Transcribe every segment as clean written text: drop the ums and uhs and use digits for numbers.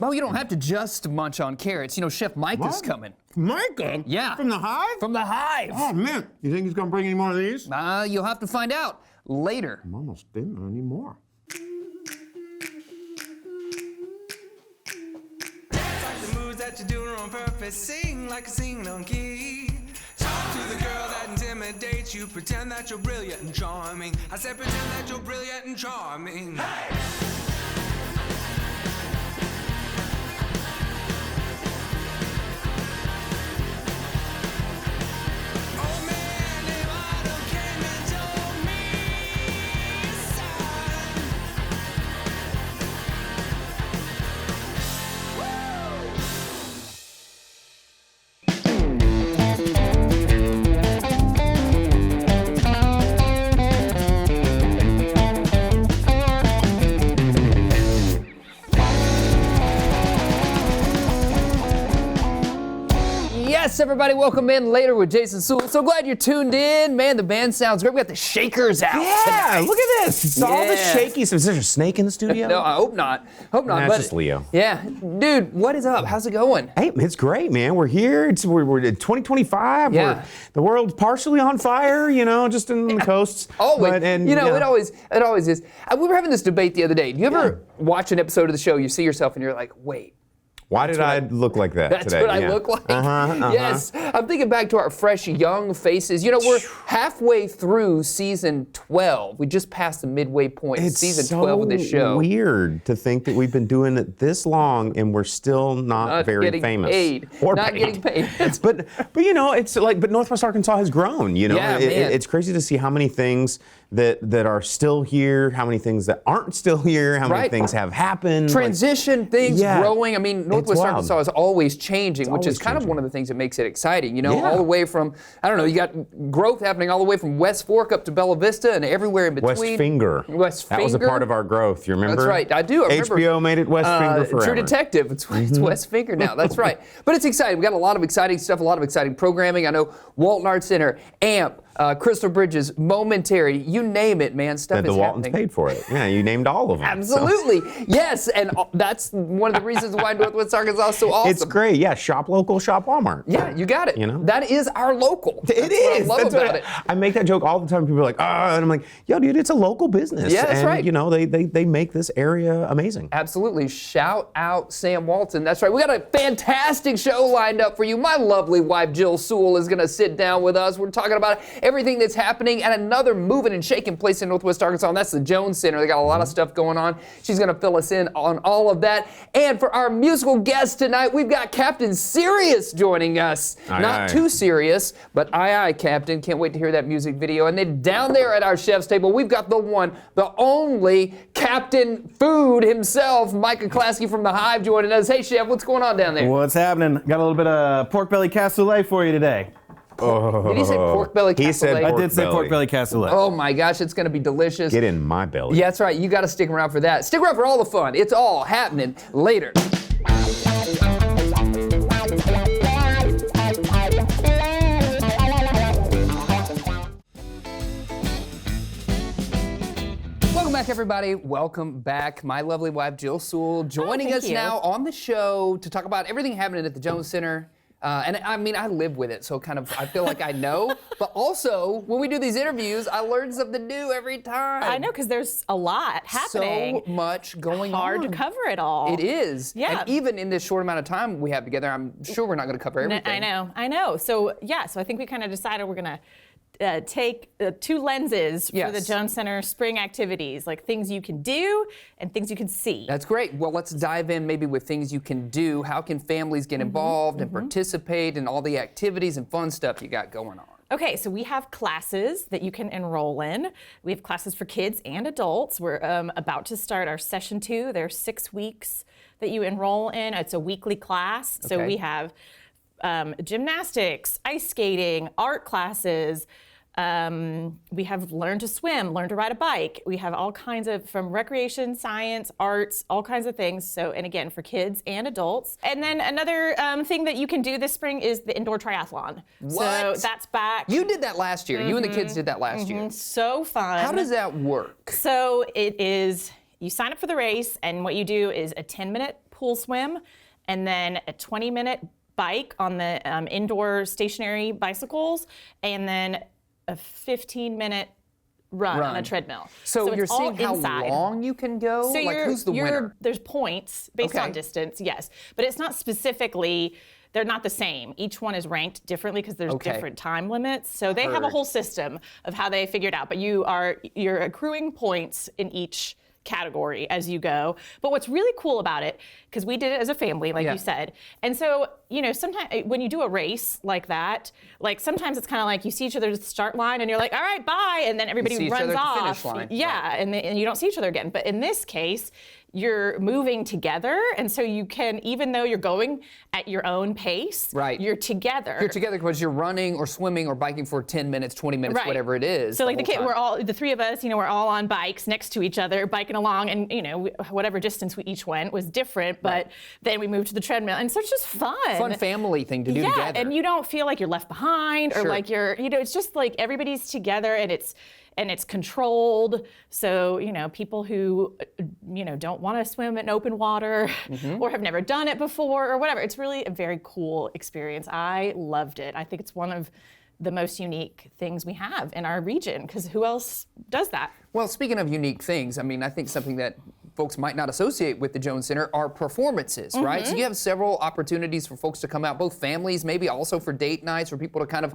Well, you don't have to just munch on carrots. You know, Chef Mike is coming. Micah? Yeah. From the Hive? From the Hive. Oh, man. You think he's going to bring any more of these? You'll have to find out later. I'm almost didn't need more. Dance like the moves that you're doing on purpose. Sing like a singing on key. Talk to the girl that intimidates you. Pretend that you're brilliant and charming. I said pretend that you're brilliant and charming. Hey! Yes, everybody, welcome in later with Jason Suel. So glad you're tuned in. Man, the band sounds great. We got the Shakers out tonight. Look at this. It's all the shaky. So is there a snake in the studio? No, I hope not. Hope not. That's just Leo. Yeah. Dude, what is up? How's it going? Hey, it's great, man. We're here. We're in 2025. Yeah. The world's partially on fire, you know, just in the coasts. Always. But, and, it always is. We were having this debate the other day. Do you ever watch an episode of the show, you see yourself, and you're like, wait. Why did I look like that That's today? what I look like. Yes. I'm thinking back to our fresh, young faces. You know, we're halfway through season 12. We just passed the midway point in season 12 of this show. It's weird to think that we've been doing it this long and we're still not very getting famous. Paid. Or not paid. getting paid. but you know, it's like, but Northwest Arkansas has grown, you know. Yeah, man. It's crazy to see how many things that are still here, how many things that aren't still here, how many things have happened. Transition, things growing. I mean, Northwest Arkansas is always changing, which is kind of one of the things that makes it exciting. You know, all the way from, I don't know, you got growth happening all the way from West Fork up to Bella Vista and everywhere in between. West Finger. That was a part of our growth, you remember? That's right, I do. I remember. HBO made it West Finger forever. True Detective, it's West Finger now, that's right. But it's exciting. We got a lot of exciting stuff, a lot of exciting programming. I know Walton Arts Center, AMP, Crystal Bridges, Momentary, you name it, man, stuff is happening. The Waltons paid for it. Yeah, you named all of them. Absolutely, yes, and that's one of the reasons why Northwest Arkansas is so awesome. It's great, yeah, shop local, shop Walmart. Yeah, you got it. You know? That is our local. It is. What I love about it. I make that joke all the time. People are like, and I'm like, yo, dude, it's a local business. Yeah, that's right. You know, they make this area amazing. Absolutely. Shout out Sam Walton. That's right. We got a fantastic show lined up for you. My lovely wife, Jill Suel, is going to sit down with us. We're talking about everything that's happening at another moving and shaking place in Northwest Arkansas, and that's the Jones Center. They got a lot of stuff going on. She's going to fill us in on all of that. And for our musical guest tonight, we've got Captain Serious joining us. Not too serious, but aye, Captain. Can't wait to hear that music video. And then down there at our chef's table, we've got the one, the only Captain Food himself, Micah Klasky from the Hive, joining us. Hey, Chef, what's going on down there? What's happening? Got a little bit of pork belly cassoulet for you today. Did he say pork belly cassoulet? He said I did say pork belly cassoulet. Oh my gosh, it's going to be delicious. Get in my belly. Yeah, that's right. You got to stick around for that. Stick around for all the fun. It's all happening later. Welcome back, everybody. Welcome back. My lovely wife, Jill Suel, joining us now on the show to talk about everything happening at the Jones Center. And I mean, I live with it, so kind of I feel like I know. But also, when we do these interviews, I learn something new every time. I know, because there's a lot happening. So much going on. Hard to cover it all. It is. Yeah. And even in this short amount of time we have together, I'm sure we're not going to cover everything. I know. So I think we kind of decided we're going to take two lenses for the Jones Center spring activities, like things you can do and things you can see. That's great. Well, let's dive in maybe with things you can do. How can families get involved and participate in all the activities and fun stuff you got going on? Okay, so we have classes that you can enroll in. We have classes for kids and adults. We're about to start our session 2. There's 6 weeks that you enroll in. It's a weekly class. So we have gymnastics, ice skating, art classes. We have learn to swim, learn to ride a bike. We have all kinds of, from recreation, science, arts, all kinds of things. So, and again, for kids and adults. And then another thing that you can do this spring is the indoor triathlon. What? So that's back. You did that last year. You and the kids did that last year. So fun. How does that work? So it is, you sign up for the race, and what you do is a 10-minute pool swim, and then a 20-minute bike on the indoor stationary bicycles, and then a 15-minute run on a treadmill. So you're it's all seeing how inside. long you can go? So like who's the winner? There's points based on Okay. distance, yes. But it's not specifically, they're not the same. Each one is ranked differently because there's Okay. different time limits. So they have a Heard. whole system of how they figured out. But you're accruing points in each category as you go. But what's really cool about it, because we did it as a family, like Yeah. you said, and so, sometimes when you do a race like that, like sometimes it's kind of like you see each other at the start line and you're like, all right, bye, and then everybody see each runs other at the off. finish line. Yeah, Right. and you don't see each other again. But in this case, you're moving together, and so you can, even though you're going at your own pace, Right. you're together. You're together because you're running or swimming or biking for 10 minutes, 20 minutes, Right. whatever it is. So like the whole kid, time. the three of us, we're all on bikes next to each other, biking along, and whatever distance we each went was different. But then we moved to the treadmill, and so it's just fun. Fun family thing to do Yeah, together. and you don't feel like you're left behind or Sure. like you're, it's just like everybody's together and it's controlled. So, people who, don't want to swim in open water Mm-hmm. or have never done it before or whatever. It's really a very cool experience. I loved it. I think it's one of the most unique things we have in our region because who else does that? Well, speaking of unique things, I mean, I think something that folks might not associate with the Jones Center are performances, right? So you have several opportunities for folks to come out, both families, maybe also for date nights, for people to kind of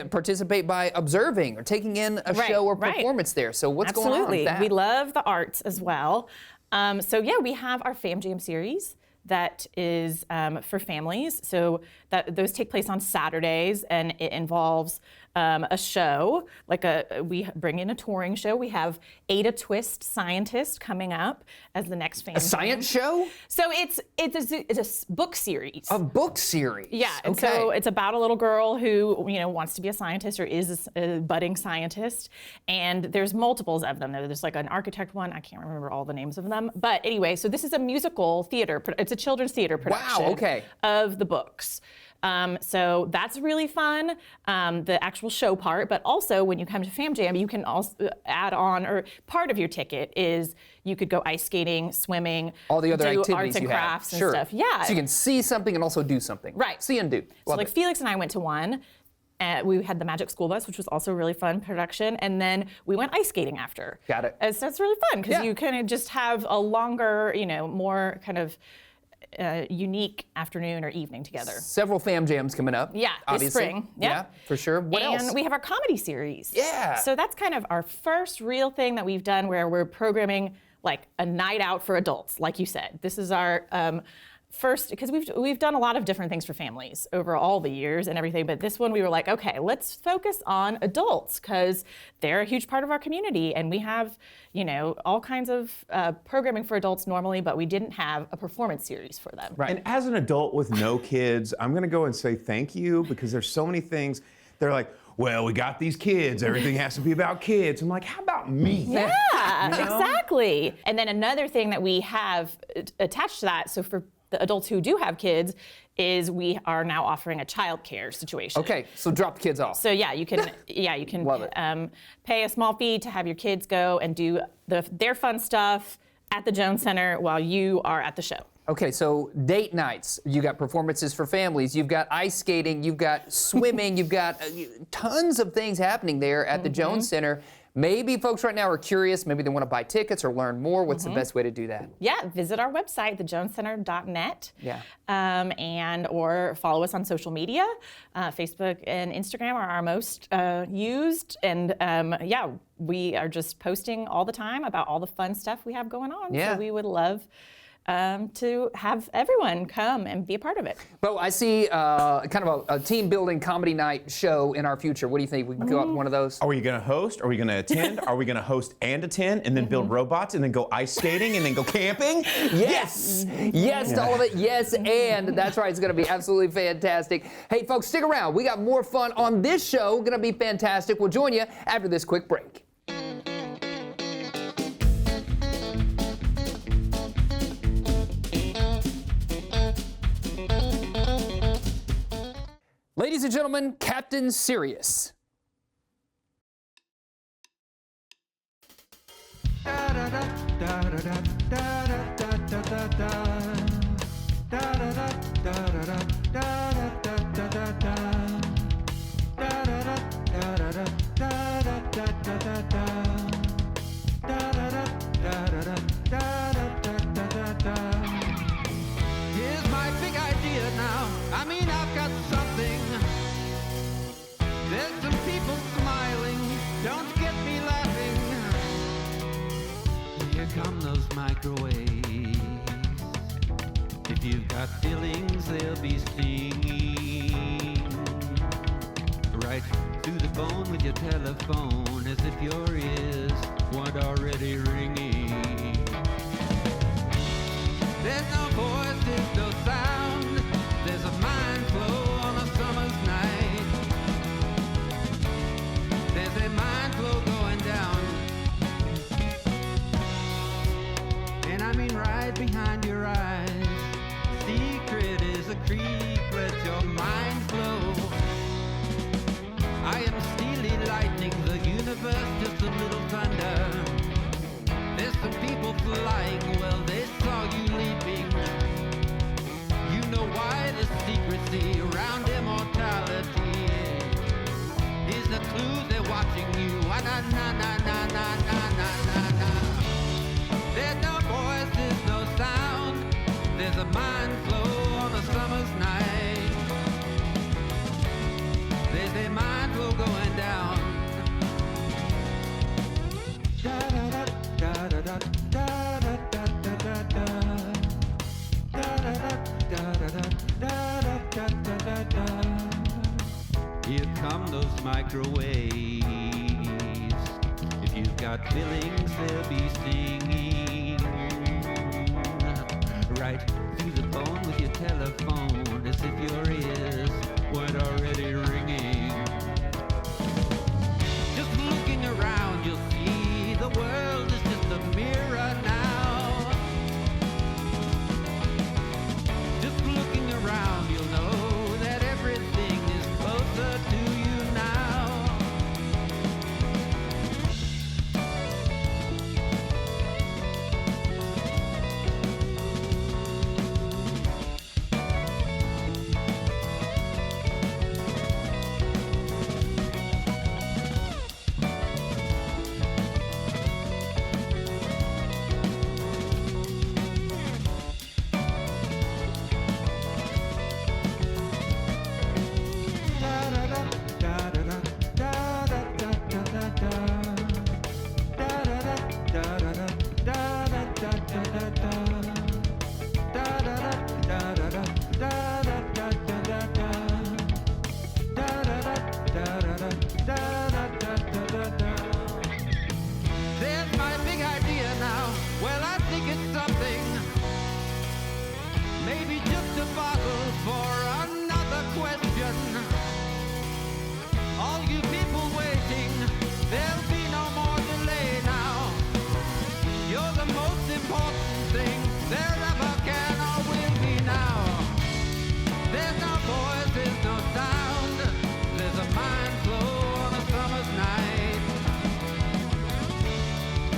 participate by observing or taking in a show or performance there. So what's going on with Absolutely. that? We love the arts as well. We have our Fam Jam series that is for families. So those take place on Saturdays, and it involves a show. We bring in a touring show. We have Ada Twist, scientist, coming up as the next Fam A science show? So it's a book series. A book series. Yeah, and okay. so it's about a little girl who, wants to be a scientist or is a budding scientist, and there's multiples of them. There's like an architect one, I can't remember all the names of them, but anyway, so this is a musical theater, it's a children's theater production okay. of the books. So that's really fun, the actual show part, but also when you come to Fam Jam, you can also add on, or part of your ticket is you could go ice skating, swimming, all the other do activities arts and you crafts have. and stuff. Yeah. So you can see something and also do something. Right. See and do. So Love like it. Felix and I went to one. We had the Magic School Bus, which was also a really fun production, and then we went ice skating after. Got it. So that's really fun because Yeah. you kind of just have a longer, more kind of unique afternoon or evening together. Several Fam Jams coming up. Yeah, this obviously. spring. Yeah, Yep. for sure. What and else? we have our comedy series. Yeah. So that's kind of our first real thing that we've done where we're programming like a night out for adults, like you said. This is our first, because we've done a lot of different things for families over all the years and everything, but this one we were like, okay, let's focus on adults because they're a huge part of our community, and we have, all kinds of programming for adults normally, but we didn't have a performance series for them. Right. And as an adult with no kids, I'm going to go and say thank you because there's so many things. They're like, well, we got these kids. Everything has to be about kids. I'm like, how about me? Yeah, exactly. And then another thing that we have attached to that, so for the adults who do have kids, is we are now offering a child care situation. Okay, so drop the kids off. So you can Love it. Pay a small fee to have your kids go and do their fun stuff at the Jones Center while you are at the show. Okay, so date nights, you got performances for families, you've got ice skating, you've got swimming, you've got tons of things happening there at the Jones Center. Maybe folks right now are curious, maybe they want to buy tickets or learn more. What's the best way to do that? Yeah, visit our website, thejonescenter.net. Yeah. And or follow us on social media. Facebook and Instagram are our most used. And we are just posting all the time about all the fun stuff we have going on. Yeah. So we would love to have everyone come and be a part of it. Well, I see kind of a team building comedy night show in our future. What do you think? We can go out to one of those? Are we going to host? Are we going to attend? Are we going to host and attend and then build robots and then go ice skating and then go camping? Yes! Yes to all of it. Yes, and that's right. It's going to be absolutely fantastic. Hey, folks, stick around. We got more fun on this show. Going to be fantastic. We'll join you after this quick break. Ladies and gentlemen, Captain Sirius. If you've got feelings, they'll be stinging right through the bone with your telephone, as if your ears weren't already ringing. There's no voice, there's no sound. There's a mind flow on a summer's night. There's a mind flow going down. And I mean right behind your eyes. Secret is a creek, let your mind flow. I am steely lightning, the universe just a little thunder. There's some people flying, well they saw you leaping. You know why the secrecy around immortality is a clue they're watching you. Ah, na na na na na na na na na. There's no voice, there's no sound. There's a mind flow on a summer's night. There's a mind flow going down. Da da da da da da da da da da da. Da da da da da da da da da da. Here come those microwaves. If you've got feelings, they'll be stinging right through the bone with your telephone, as if your ears weren't already ringing. Just looking around, you'll see the world is just a mirror now. Just looking around, you'll know that everything is closer to you now. There's my big idea now. Well, I think it's something. Maybe just a bottle for another question. All you people waiting, there'll be no more delay now. You're the most important thing there ever can or will be now. There's no voice, there's no sound. There's a mind flow on a summer's night.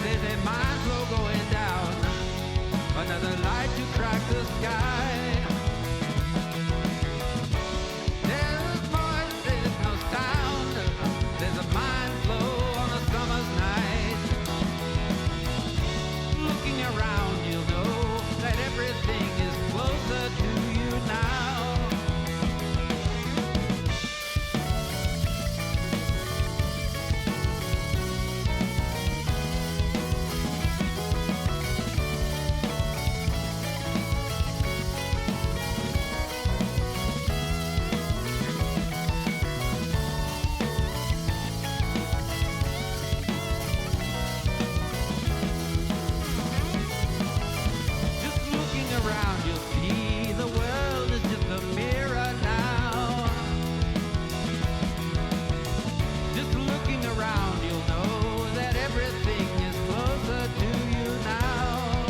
There's a mind flow going down. Another light to crack the sky. There's voice, there's no sound. There's a mind flow on a summer's night. Looking around, you'll know that everything is closer to you now. Just looking around, you'll see the world is just a mirror now. Just looking around, you'll know that everything is closer to you now.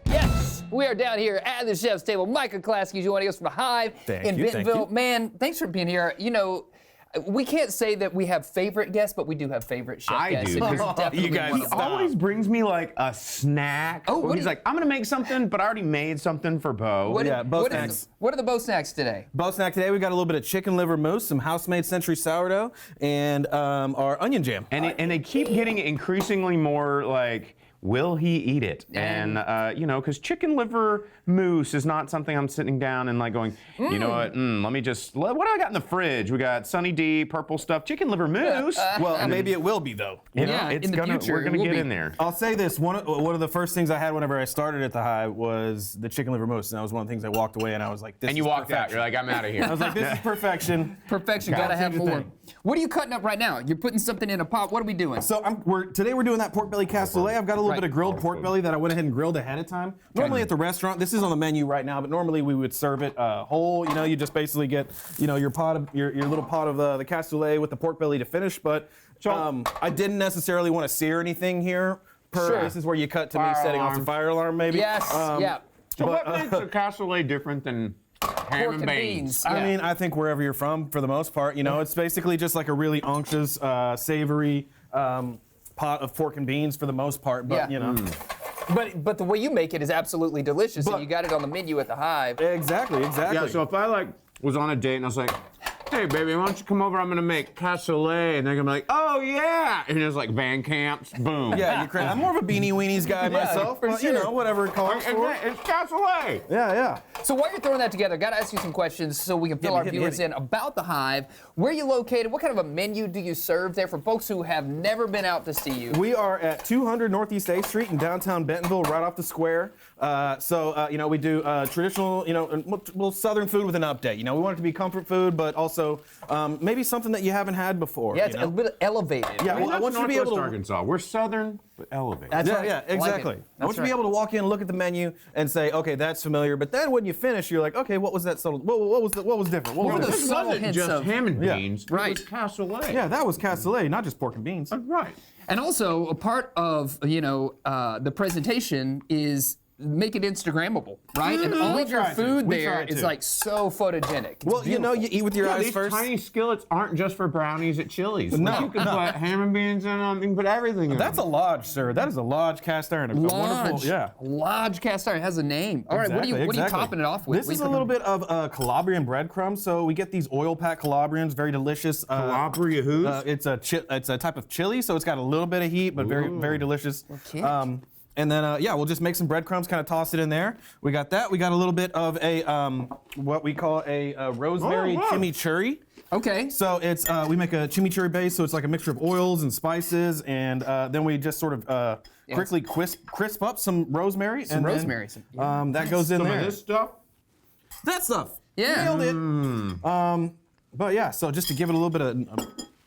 Yes, we are down here at the chef's table. Mike Oklaski joining us from Hive Thank in you, thank Bentonville. you. Man, thanks for being here. You know, We can't say that we have favorite guests, but we do have favorite chef I guests. do. and here's definitely You guys one He of them. always brings me like a snack. Oh, Oh, what he's do you- like, I'm gonna make something, but I already made something for Bo. What, Yeah, Bo what snacks. what are the Bo snacks today? Bo snack today, we got a little bit of chicken liver mousse, some house-made century sourdough, and our onion jam. And they keep getting increasingly more like, will he eat it? And because chicken liver mousse is not something I'm sitting down and like going, you know what? Let me just. What do I got in the fridge? We got Sunny D, purple stuff, chicken liver mousse. Well, maybe it will be though. Yeah, it's in the future, we're it gonna will get be. in there. I'll say this: one of the first things I had whenever I started at the Hive was the chicken liver mousse, and that was one of the things I walked away and I was like, "This." And you is walked out. perfection. You're like, I'm out of here. I was like, "This is perfection." Perfection, Gotta gotta have change the more. thing. What are you cutting up right now? You're putting something in a pot. What are we doing? So today we're doing that pork belly cassoulet. I've got a little Right. bit of grilled pork belly that I went ahead and grilled ahead of time. Normally at the restaurant, this is on the menu right now, but normally we would serve it whole. You know, you just basically get your little pot of the cassoulet with the pork belly to finish. But I didn't necessarily want to sear anything here. Sure. This is where you cut to me Fire setting off alarm. the fire alarm, maybe. Yes, yeah. So what makes a cassoulet different than ham Pork and beans? Yeah. I mean, I think wherever you're from, for the most part, you know, it's basically just like a really unctuous, savory pot of pork and beans for the most part. But Yeah. you know, But the way you make it is absolutely delicious, and But- you got it on the menu at the Hive. exactly. Yeah, so if I like was on a date and I was like, hey baby, why don't you come over? I'm gonna make cassoulet, and they're gonna be like, oh yeah, and it's like Van Camps, boom. Yeah, you're crazy. I'm more of a beanie weenies guy myself, for but sure. you know, whatever it calls And for. it's cassoulet. Yeah, yeah. So while you're throwing that together, got to ask you some questions so we can fill our hit me, viewers hit me. in about the Hive. Where are you located? What kind of a menu do you serve there for folks who have never been out to see you? We are at 200 Northeast 8th Street in downtown Bentonville, right off the square. You know, we do traditional, you know, well, Southern food with an update. You know, we want it to be comfort food, but also maybe something that you haven't had before. Yeah, it's you a know? bit elevated. Yeah, right? well, I want you to be able to. Arkansas. We're southern, but elevated. That's Yeah, right. yeah, I like it. exactly. I That's want you to be right. able to walk in, look at the menu, and say, okay, that's familiar. But then when you finish, you're like, okay, what was that subtle? What was different? What What was are the different? This subtle wasn't hints just of- ham and Yeah. beans. Right. It was cassoulet. Yeah, that was cassoulet, not just pork and beans. Right. And also, a part of the presentation is make it Instagrammable, right? And all of your try to. food We there try is to. like so photogenic. It's Well, you know, beautiful. you eat with your Yeah, eyes these first. tiny skillets aren't just for brownies at Chili's. No, Like, you can no. put ham and beans in them. You can put everything in That's a them. lodge, sir. That is a lodge cast iron. A Lodge. wonderful, yeah. Lodge cast iron has a name. All right, what are you Exactly. topping it off with? This is a little bit of Calabrian breadcrumbs. So we get these oil packed Calabrians, very delicious. Calabria who's? It's a type of chili, so it's got a little bit of heat, but very delicious. kick. And then we'll just make some breadcrumbs, kind of toss it in there. We got that. We got a little bit of a what we call a rosemary chimichurri. Okay. So it's we make a chimichurri base, so it's like a mixture of oils and spices, and then we just sort of quickly crisp up some rosemary. Some and then, rosemary, that goes in Some there. of this stuff. That stuff. Yeah. Nailed it. But yeah, so just to give it a little bit of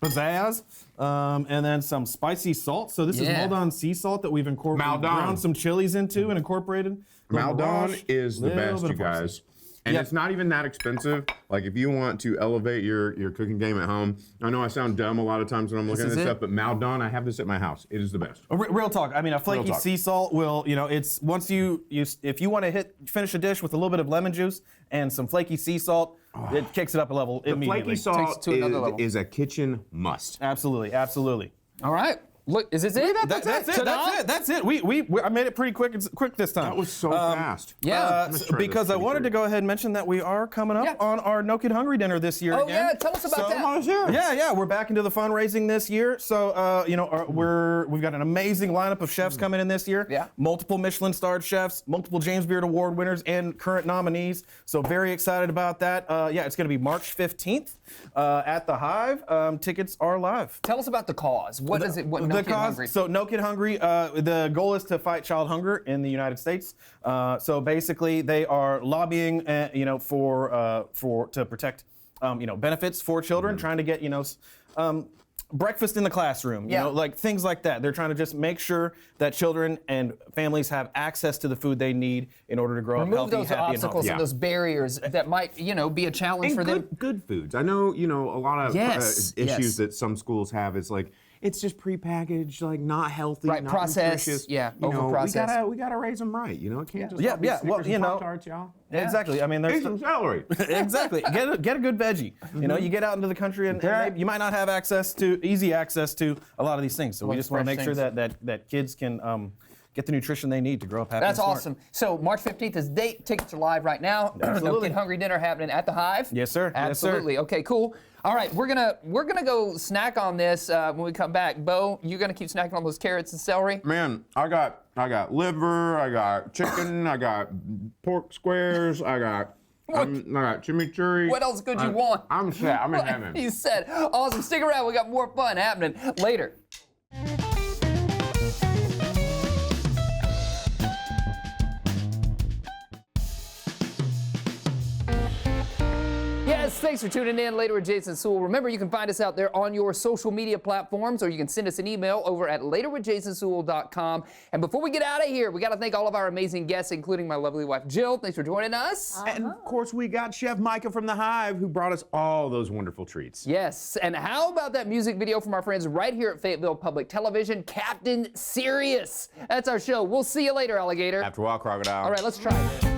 pizzazz, and then some spicy salt. So this is Yeah. Maldon sea salt that we've incorporated, Maldon. ground some chilies into and incorporated. Maldon Mirage, is the little best, bit you of parsley. guys. And Yeah. it's not even that expensive. Like if you want to elevate your cooking game at home, I know I sound dumb a lot of times when I'm looking at is this it. stuff, but Maldon, I have this at my house. It is the best. Real talk. I mean, a flaky talk. sea salt will, you know, it's once you if you want to finish a dish with a little bit of lemon juice and some flaky sea salt, it kicks it up a level The immediately. flaky salt to another level. is a kitchen must. Absolutely, absolutely. All right. Look, is this it? That's it. Ta-da? That's it. That's it. I made it pretty quick this time. That was so fast. Yeah. Let's try Because this I wanted to chimichurri. go ahead and mention that we are coming up Yeah. on our No Kid Hungry dinner this year Oh, again. yeah. Tell us about that. Yeah, we're back into the fundraising this year. So, we've got an amazing lineup of chefs coming in this year. Yeah. Multiple Michelin-starred chefs, multiple James Beard Award winners, and current nominees. So, very excited about that. It's going to be March 15th at the Hive. Tickets are live. Tell us about the cause. What is it? What No The Kid cause- Hungry? So No Kid Hungry, the goal is to fight child hunger in the United States. So basically, they are lobbying, to protect, benefits for children, trying to get, breakfast in the classroom, Yeah. like things like that. They're trying to just make sure that children and families have access to the food they need in order to grow up Remove healthy, those happy, and obstacles healthy. and those barriers that might, be a challenge And for them. good foods. I know, a lot of Yes, issues yes. that some schools have is like, it's just prepackaged, like not healthy, Right, not processed, nutritious. yeah, You know, over-processed. we gotta raise them right. You know, it can't just Yeah, all be yeah, well, Snickers you and know, Pop-Tarts, y'all. Exactly. I mean, Eat there's some celery. exactly. Get a good veggie. You know, you get out into the country and maybe you might not have easy access to a lot of these things. So we Like just want to fresh make sure things. that kids can get the nutrition they need to grow up happy. That's and smart. awesome. So March 15th is the date. Tickets are live right now. No Absolutely. Kid Hungry dinner happening at the Hive. Yes, sir. Yes, sir. Absolutely. Okay, cool. All right, we're gonna go snack on this when we come back. Bo, you're gonna keep snacking on those carrots and celery. Man, I got liver, I got chicken, I got pork squares, I got chimichurri. What else could you want? I'm set. I'm in heaven. He said, awesome. Stick around. We got more fun happening later. Yes, thanks for tuning in. Later with Jason Suel. Remember, you can find us out there on your social media platforms, or you can send us an email over at laterwithjasonsuel.com. And before we get out of here, we got to thank all of our amazing guests, including my lovely wife, Jill. Thanks for joining us. And of course, we got Chef Micah from the Hive who brought us all those wonderful treats. Yes, and how about that music video from our friends right here at Fayetteville Public Television, Captain Serious? That's our show. We'll see you later, alligator. After a while, crocodile. All right, let's try this.